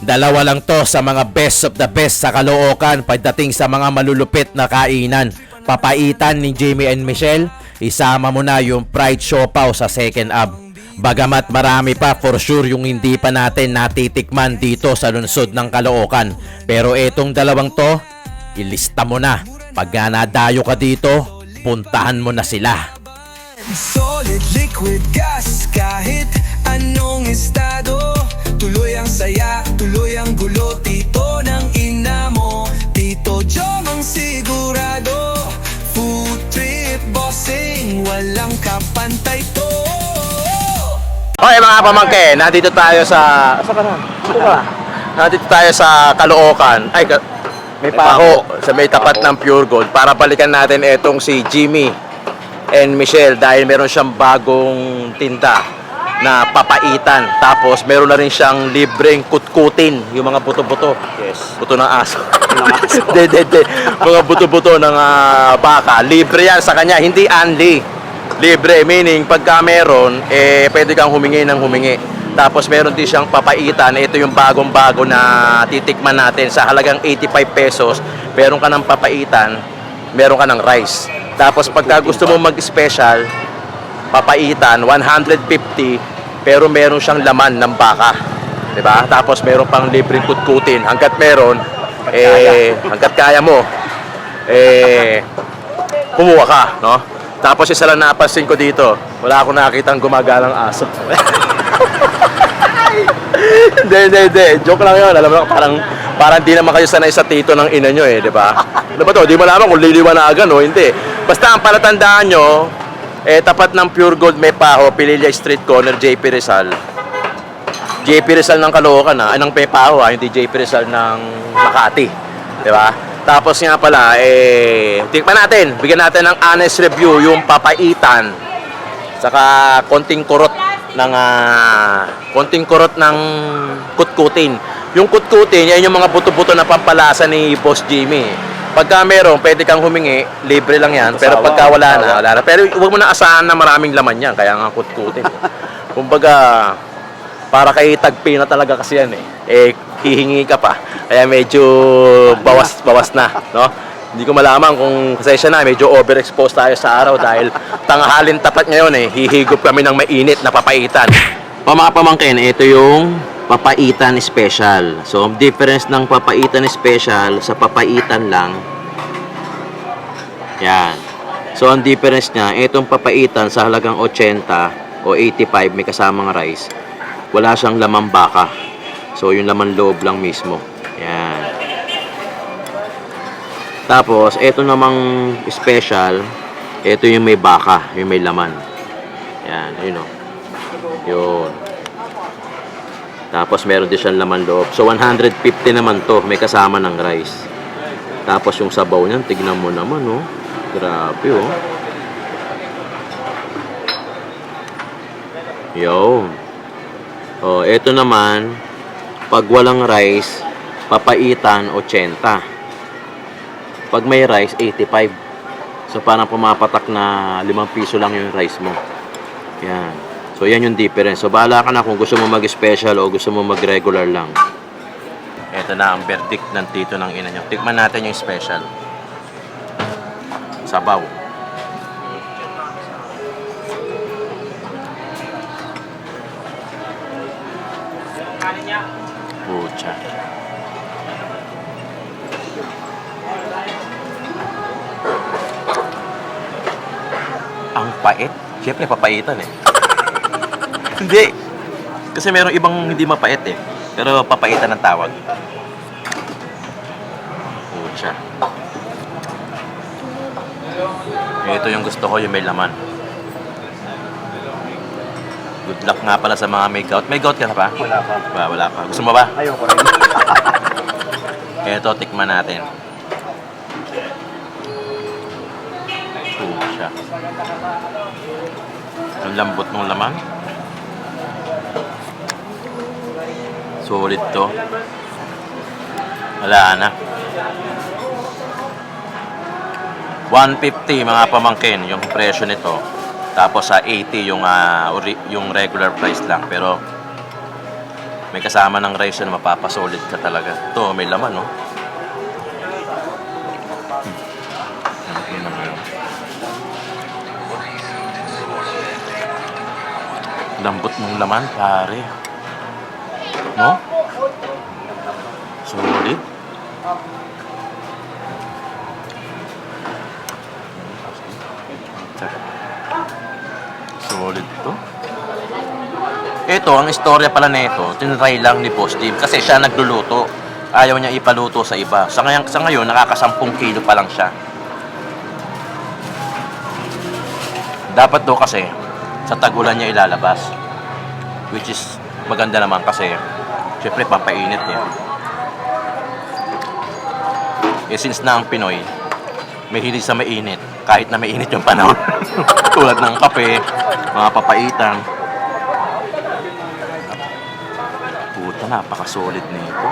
Dalawa lang to sa mga best of the best sa Caloocan pagdating sa mga malulupit na kainan. Papaitan ni Jamie and Michelle, isama mo na yung Pride Siopaw sa Second Ave. Bagamat marami pa for sure yung hindi pa natin natitikman dito sa lungsod ng Caloocan. Pero etong dalawang to, ilista mo na. Pag nadayo ka dito, puntahan mo na sila. Solid liquid gas, kahit anong estado. Tuloy ang saya, tuloy ang gulo. Tito ng ina mo, Tito Jom ang sigurado. Food trip bossing, walang kapantay to. Okay mga pamangkin, nandito tayo sa... Nandito tayo sa Caloocan. Ay, may Paho, sa may tapat ng Pure Gold. Para balikan natin etong si Jimmy and Michelle dahil meron siyang bagong tinda na papaitan. Tapos meron na rin siyang libreng kutkutin, yung mga buto-buto. Yes. Buto ng aso. Mga buto-buto ng baka. Libre yan sa kanya, hindi unli. Libre, meaning pagka meron, pwede kang humingi ng humingi. Tapos meron din siyang papaitan. Ito yung bagong-bago na titikman natin sa halagang 85 pesos. Meron ka ng papaitan, meron ka ng rice. Tapos pagka gusto mo mag-special, papaitan, 150, pero meron siyang laman ng baka. Diba? Tapos meron pang libreng kutkutin. Hanggat meron, hanggat kaya mo, kumuha ka, no? Tapos isa lang napansin ko dito, wala akong nakakitang gumagalang aso. Hindi. Joke lang yun. Alam mo, parang di naman kayo sanay sa tito ng ina nyo di ba? Ano ba to? Di mo alam kung liliwanagan o hindi. Basta ang palatandaan nyo, tapat ng Pure Gold may Paho, Pililla Street Corner, JP Rizal. JP Rizal ng Caloocan ng may Paho hindi JP Rizal ng Makati. Di ba? Tapos nga pala, tikman natin. Bigyan natin ng honest review yung papaitan. Saka konting kurot ng kutkutin. Yung kutkutin, yan yung mga buto-buto na pampalasa ni Boss Jimmy. Pagka meron, pwede kang humingi, libre lang yan. Pero pagka wala na. Pero huwag mo na asahan na maraming laman yan, kaya nga kutkutin. Kumbaga, para kay tagpi na talaga kasi yan hihingi ka pa. Kaya medyo bawas na, no? Hindi ko malaman kung pasensya na, medyo overexposed tayo sa araw dahil tanghalin tapat ngayon hihigop kami ng mainit na papaitan. Mga pamangkin, ito yung papaitan special. So, ang difference ng papaitan special sa papaitan lang, yan. So, ang difference niya, itong papaitan sa halagang 80 o 85 may kasamang rice, wala siyang lamang baka. So, yung laman loob lang mismo. Yan. Tapos, ito namang special, ito yung may baka, yung may laman. Yan, yun o. Yun. Tapos, meron din siyang laman loob. So, 150 naman to, may kasama ng rice. Tapos, yung sabaw niyan, tignan mo naman, oh. Grabe, oh. Yun. Oh, ito naman, pag walang rice, papaitan 80. Pag may rice, 85. So, parang pumapatak na 5 piso lang yung rice mo. Yan. So, yan yung difference. So, bahala ka na kung gusto mo mag-special o gusto mo mag-regular lang. Ito na ang verdict ng tito ng ina nyo. Tikman natin yung special. Sabaw. Pucha. Ang pait. Siyempre, papaitan Hindi. Kasi merong ibang hindi mapait Pero papaitan ang tawag. Pucha. Ito yung gusto ko, yung may laman. Good luck nga pala sa mga may gout. May gout ka na pa? Wala pa. Wala pa. Gusto mo ba? Ayoko rin. Ito, tikman natin. Pucha. Ang lambot ng laman. Solid to. Wala na. 150 mga pamangkin yung presyo nito. Tapos sa 80 yung regular price lang. Pero May kasama ng rice na mapapasolid ka talaga. Ito, may laman, no? Yan naman yun. Lambot ng laman, pare. No? Solid. Solid ito. Ito, ang istorya pala nito, tinry lang ni Boss Jim kasi siya nagluluto. Ayaw niya ipaluto sa iba. Sa ngayon, nakaka-10 kilo pa lang siya. Dapat do kasi sa tag-ulan niya ilalabas. Which is maganda naman kasi syempre papainit niya. Eh since na ang Pinoy, may hilig sa mainit kahit na mainit yung panahon. Tulad ng kape, mga papaitan. Puta, napaka-solid nito.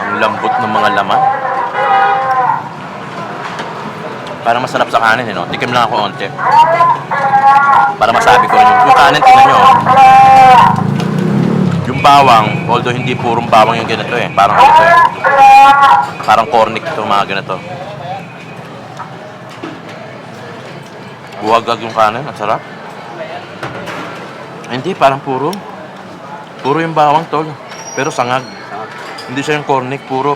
Ang lambot ng mga laman. Parang masarap sa kanin, no? Tikim lang ako onte. Para masabi ko rin yung kanin, tingnan nyo. Yung bawang, although hindi purong bawang yung ganito eh. Parang ano to eh. Parang cornic to, mga ganito. Buwagag yung kanin, ang sarap. Hindi, parang puro. Puro yung bawang, tol. Pero sangag. Hindi siya yung cornic, puro.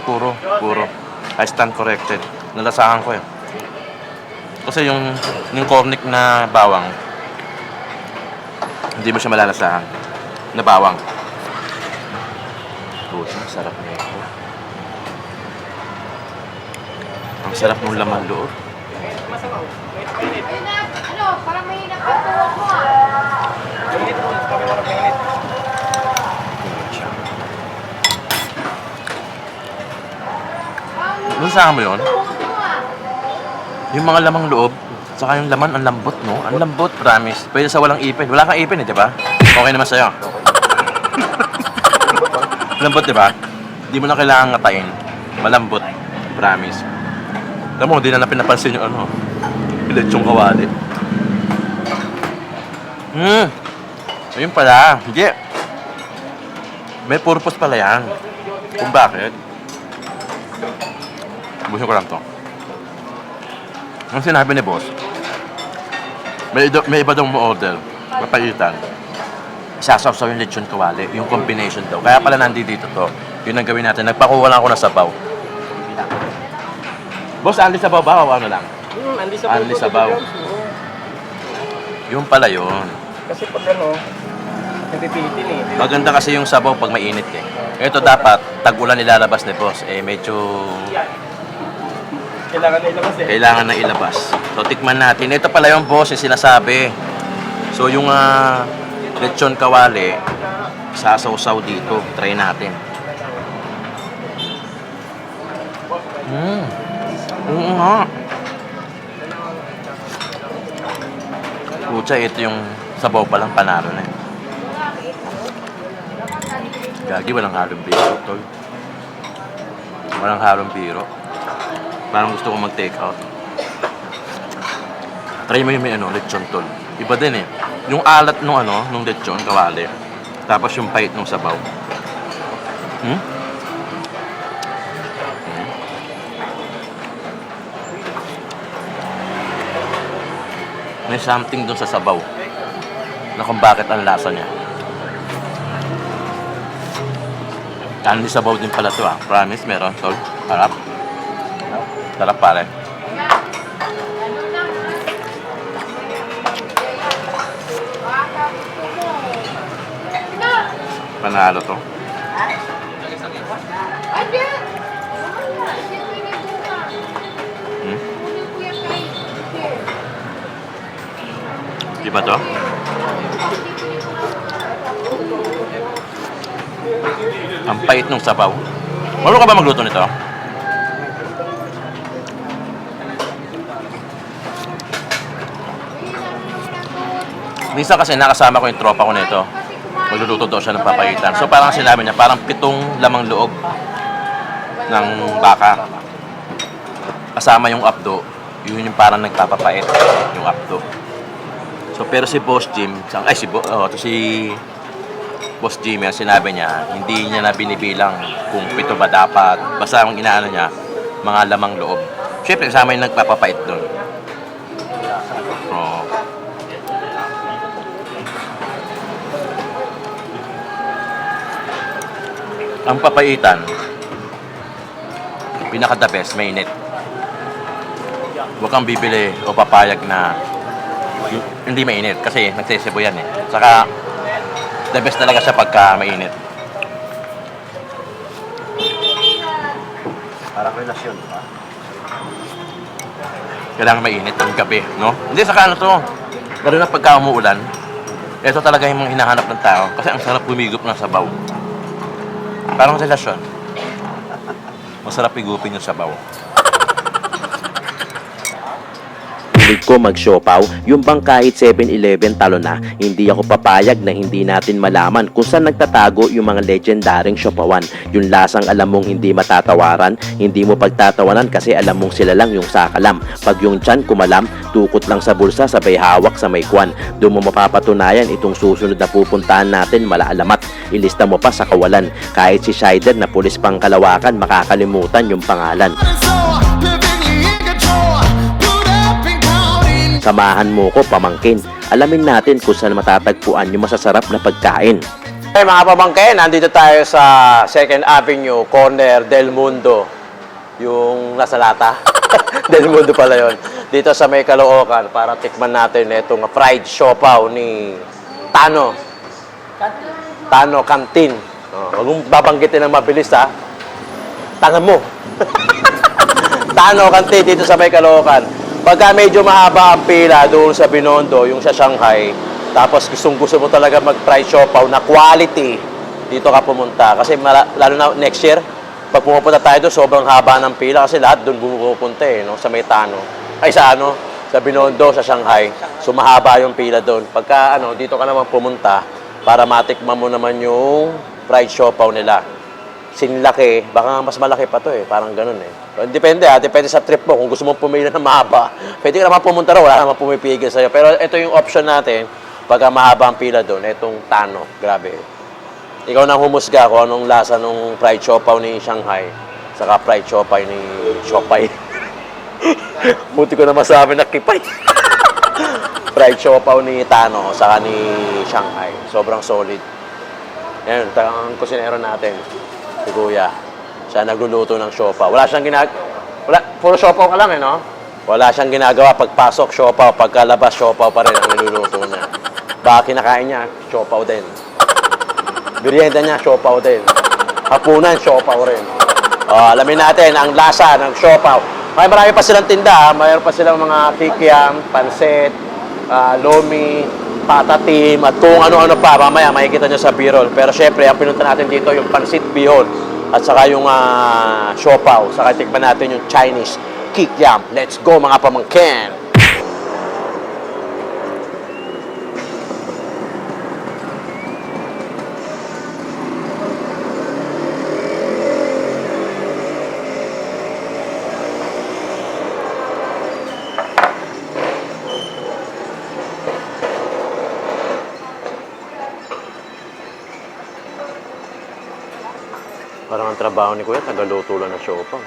I stand corrected. Nalasahan ko eh. Kasi yung cornic na bawang, hindi mo siya malalasahan. Na bawang. Puta, sarap na ito. Ang sarap ng laman loob. Ano, parang may nakatuwa ko ah. Nasasahan mo yun? Yung mga lamang loob, saka yung laman, ang lambot, no? Ang lambot, promise. Pwede sa walang ipin. Wala kang ipin, eh, di ba? Okay naman sa'yo. Lambot, di ba? Di mo na kailangan ngatain. Malambot, promise. Alam mo, di na pinapansin yung ano, lechong kawali. Ayun pala. Hindi. May purpose pala yan. Kung bakit. Busin ko lang to. Ang sinabi ni boss, may iba daw mo order, papaitan. Sasawsaw yung lechon kawali, yung combination daw. Kaya pala nandito to. Yun ang gawin natin. Nagpakuha lang ako ng sabaw. Boss, anli sabaw ba o ano lang? Anli sabaw. Yung pala yun. Kasi pag ano, napipitin eh. Maganda kasi yung sabaw pag mainit eh. Ito dapat, tag-ulan nilalabas ni boss. Eh medyo Kailangan na ilabas eh. kailangan na ilabas. So tikman natin. Ito pala yung boss yung sinasabi. So yung lechon kawali, sasawsaw dito. Try natin. Oo nga. Pucha, ito yung sabaw palang panalo na eh. Gagi, walang halong biro, tol. Walang halong biro. Parang gusto ko mag-take out. Try mo yung may lechon, tol. Iba din eh. Yung alat nung lechon, kawali. Tapos yung pait nung sabaw. May something dun sa sabaw na kung bakit ang lasa niya. Kanli sabaw din pala to Promise, meron, tol. Harap. Sarap pare. Panalo to. Di ba to? Ang pait ng sabaw. Marunong ka ba magluto nito? Minsan kasi nakasama ko yung tropa ko nito. Magluluto daw siya ng papaitan. So parang sinabi niya, parang 7 lamang loob ng baka. Kasama yung abdo. Yun yung parang nagpapapait, yung abdo. So pero si Boss Jim, si Boss Jimmy, ang sinabi niya, hindi niya na binibilang kung pito ba dapat. Basta ang inaano niya, mga lamang loob. Siyempre, kasama yung nagpapapait doon. Oo. Ang papaitan, pinaka-the best, mainit. Huwag kang bibili o papayag na hindi mainit kasi nagsisibo yan eh. Saka, the best talaga siya pagka mainit. Parang relasyon, ha? Kailangan mainit ang gabi, no? Hindi, saka ano to, lalo na pagka umuulan, ito talaga yung mga hinahanap ng tao kasi ang sarap humigop ng sabaw. Parang relasyon. Masarap higupin yung sabaw. Hilig ko mag-siopaw, yung bang kahit 7-Eleven talo na, hindi ako papayag na hindi natin malaman kung saan nagtatago yung mga legendaring siopawan. Yung lasang alam mong hindi matatawaran, hindi mo pagtatawanan kasi alam mong sila lang yung sakalam. Pag yung tiyan kumalam, tukot lang sa bulsa sabay hawak sa may kwan. Doon mo mapapatunayan itong susunod na pupuntahan natin malaalamat. Ilista mo pa sa kawalan. Kahit si Shider na pulis pang Kalawakan, makakalimutan yung pangalan. Samahan mo ko, pamangkin. Alamin natin kung saan matatagpuan yung masasarap na pagkain. Hey mga pamangkin, nandito tayo sa 2nd Avenue, corner Del Mundo. Yung nasa lata. Del Mundo pala yon. Dito sa may Caloocan para tikman natin itong fried siopaw ni Tano. Tano Canteen. Huwag mong babanggitin ng mabilis ha. Tangan mo. Tano Canteen dito sa may Caloocan. Pagka medyo mahaba ang pila doon sa Binondo, yung sa Shanghai, tapos gusto mo talaga mag-fried siopaw na quality, dito ka pumunta. Kasi lalo na next year, pag pumupunta tayo doon, sobrang haba ng pila kasi lahat doon bumupunta eh, no? Sa may Tano. Ay sa sa Binondo, sa Shanghai. So mahaba yung pila doon. Pagka dito ka naman pumunta, para matikman mo naman yung fried siopaw nila. Sinlaki, baka mas malaki pa to eh, parang ganun eh. Depende depende sa trip mo. Kung gusto mong pumili ng mahaba, pwede ka naman pumunta raw, wala naman pumipigil sa'yo. Pero ito yung option natin, pagka mahaba ang pila doon, itong Tano, grabe. Ikaw nang humusga kung anong lasa ng fried siopaw ni Shanghai, saka fried siopaw ni Siopay. Buti ko na masabi na kipay. Fried siopaw ni Tano, saka ni Shanghai. Sobrang solid. Yan, ang kusinero natin, si Kuya. Siya nagluluto ng siopaw. Wala siyang puro siopaw ka lang no? Wala siyang ginagawa pagpasok, siopaw. Pagkalabas, siopaw pa rin ang niluluto niya. Baka kinakain niya, siopaw din. Merienda niya, siopaw din. Hapunan, siopaw rin. Alamin natin ang lasa ng siopaw. Marami pa silang tinda. Mayroon pa silang mga kikiam, pansit, lomi, patatim, at kung ano-ano pa. Mamaya makikita nyo sa B-roll. Pero syempre, ang pinunta natin dito yung pansit bihon. At saka yung siopaw. Saka tikman natin yung Chinese kikiam. Let's go mga pamangkin! Parang ang trabaho ni Kuya, tagaluto lang ng siopaw.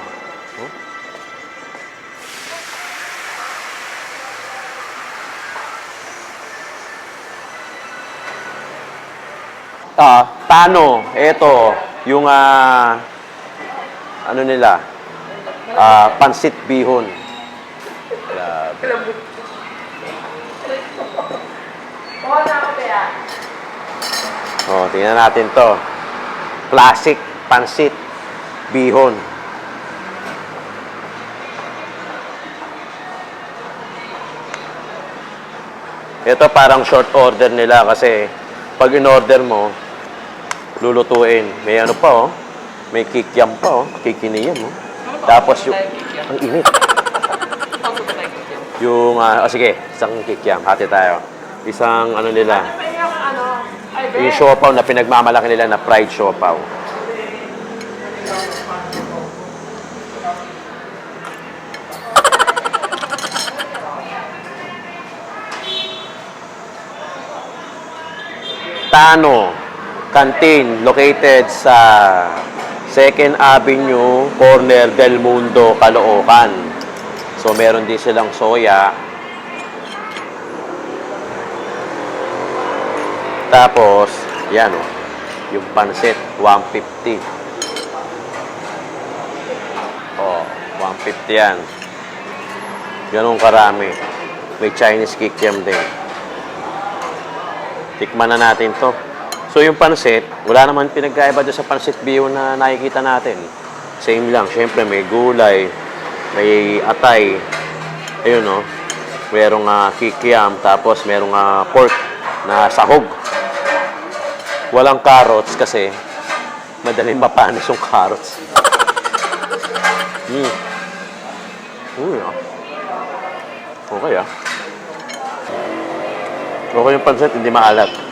Huh? Tano, ito, yung ano nila, pansit bihon. Grabe. Tingnan natin to. Classic pansit bihon. Ito parang short order nila kasi pag in-order mo, lulutuin. May ano pa may kikiam pa kikiniyan Tapos yung ang init. Yung sige, isang kikiam, hati tayo. Isang ano nila. Yung siopaw na pinagmamalaki nila na fried siopaw. Tano Canteen located sa 2nd Avenue, corner Del Mundo, Caloocan. So, meron din silang soya. Tapos, yan o. Yung pansit, 150. Oh, 150 yan. Ganun karami. May Chinese kikiam din. Tikman na natin to. So, yung pansit, wala naman pinagkaiba doon sa pansit bio na nakikita natin. Same lang. Siyempre, may gulay, may atay. Ayun, no? Merong kikiam, tapos merong pork na sahog. Walang carrots kasi madaling mapanis yung carrots. Uy, Okay, Okay yung pansit, hindi maalat.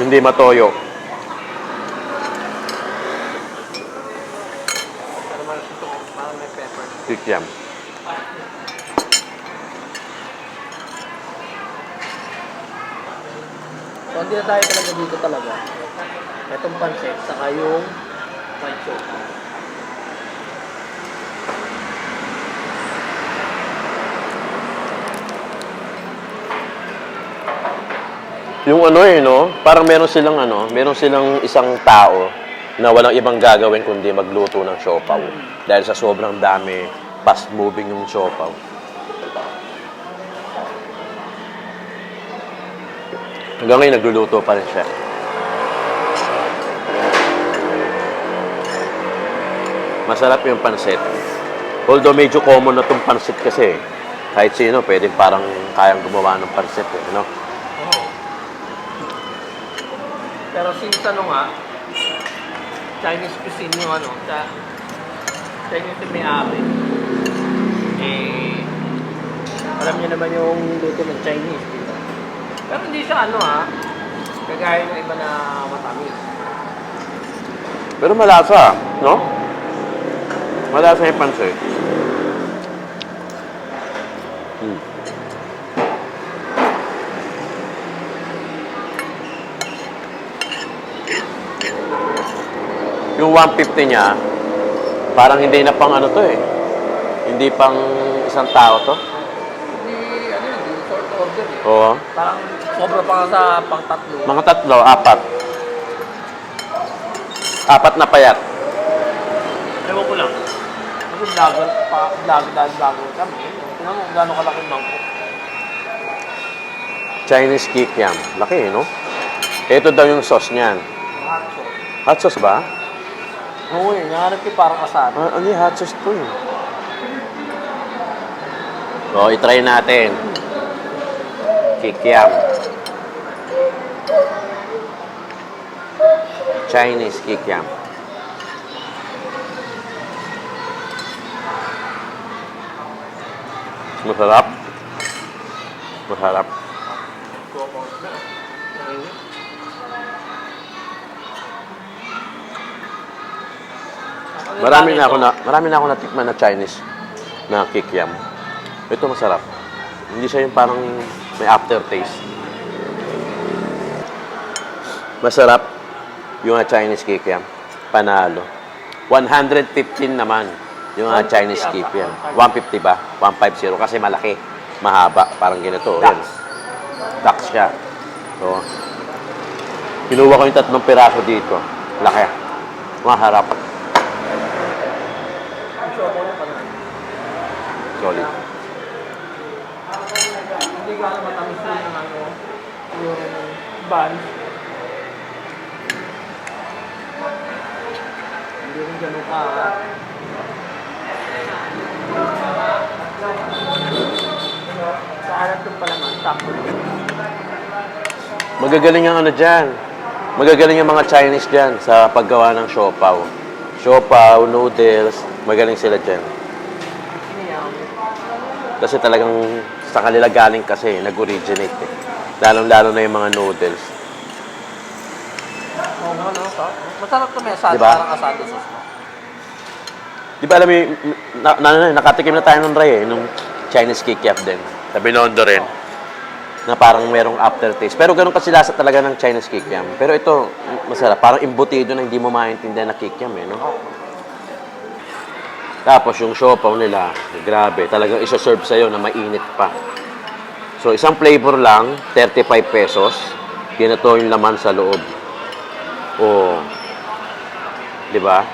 Hindi matoyo. Kikiam. So, hindi na tayo talaga dito talaga. Itong pancit, saka yung white sauce. Yung no? Parang meron silang isang tao na walang ibang gagawin kundi magluto ng siopaw. Dahil sa sobrang dami, fast-moving yung siopaw. Hanggang ngayon, nagluluto pa rin siya. Masarap yung pansit. Although medyo common na itong pansit kasi. Kahit sino, pwedeng parang kayang gumawa ng pansit. No? Pero since Chinese cuisine yung Chinese yung may-ari. Alam niyo naman yung luto ng Chinese, di ba? Pero hindi siya kagaya ng iba na matamis. Pero malasa, no? Malasa yung pansit. Yung 150 niya, parang hindi na pang Hindi pang isang tao to. Hindi short order eh. Oo. Parang sobra pa nga sa pang-tatlo. Mga 3, 4. 4 na payat. Ewan ko lang. Kasi vlogger kami. Tingnan mo kung gano'ng kalaki mangko. Chinese kikiam. Laki, no? Ito daw yung sauce niyan. Hot sauce. Hot sauce ba? Oo nahanap ko parang asado. Hindi, hot sauce to eh. So, itry natin. Kikiam. Chinese kikiam. Masarap. Masarap. Marami na ako natikman na Chinese na kikiam. Ito masarap. Hindi siya yung parang may aftertaste. Masarap yung Chinese kikiam. Panalo. 115 naman yung Chinese kikiam. 150 ba? 150 kasi malaki. Mahaba. Parang ganito. Dax siya. So, kinuha ko yung 3 piraso dito. Laki. Maharap. Solid. Hindi ka matamis yung bun. Hindi rin ganun ka. Sa alat ko pa naman, sakto. Magagaling ang dyan. Magagaling ang mga Chinese dyan sa paggawa ng siopaw. Siopaw, noodles, magaling sila dyan. Kasi talagang sa kanila galing kasi, nag-originate eh. Lalong-lalo na yung mga noodles. Oo nga, no? Masarap to may asado, Diba? parang asado sauce. Di ba alam mo, nakatikim na tayo ng Ray nung Chinese kikiap din. Sa Binondo rin. na parang merong aftertaste. Pero ganun kasi lasa talaga ng Chinese kikiam. Pero ito, masarap. Parang imbutido na hindi mo maintindihan na kikiam no? Tapos yung siopaw nila, grabe. Talagang isa-serve sa'yo na mainit pa. So, isang flavor lang, 35 pesos. Ginato yung laman sa loob. Oh. Di ba?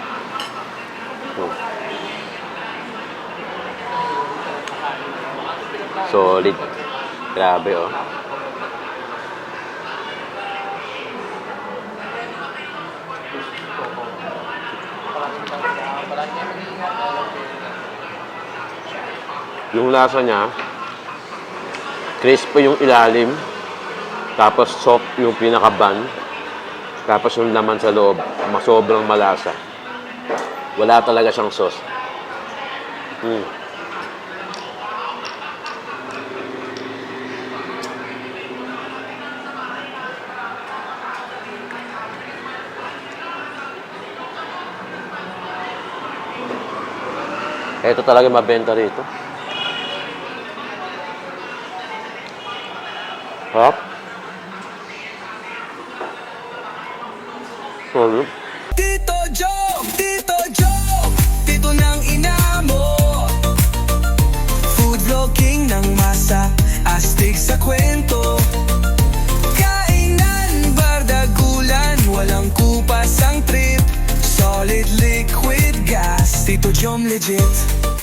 Solid. Grabe, oh. Yung lasa niya, crispy yung ilalim, tapos soft yung pinaka-bun, tapos yung laman sa loob, sobrang malasa. Wala talaga siyang sauce. Ito talaga mabenta rito. Hop. Solid. Tito Joe, Tito ng ina mo. Food vlogging ng masa, astig sa kwento. Kainan, bardagulan, walang kupas ang trip. Solid liquid gas, Tito Jom legit.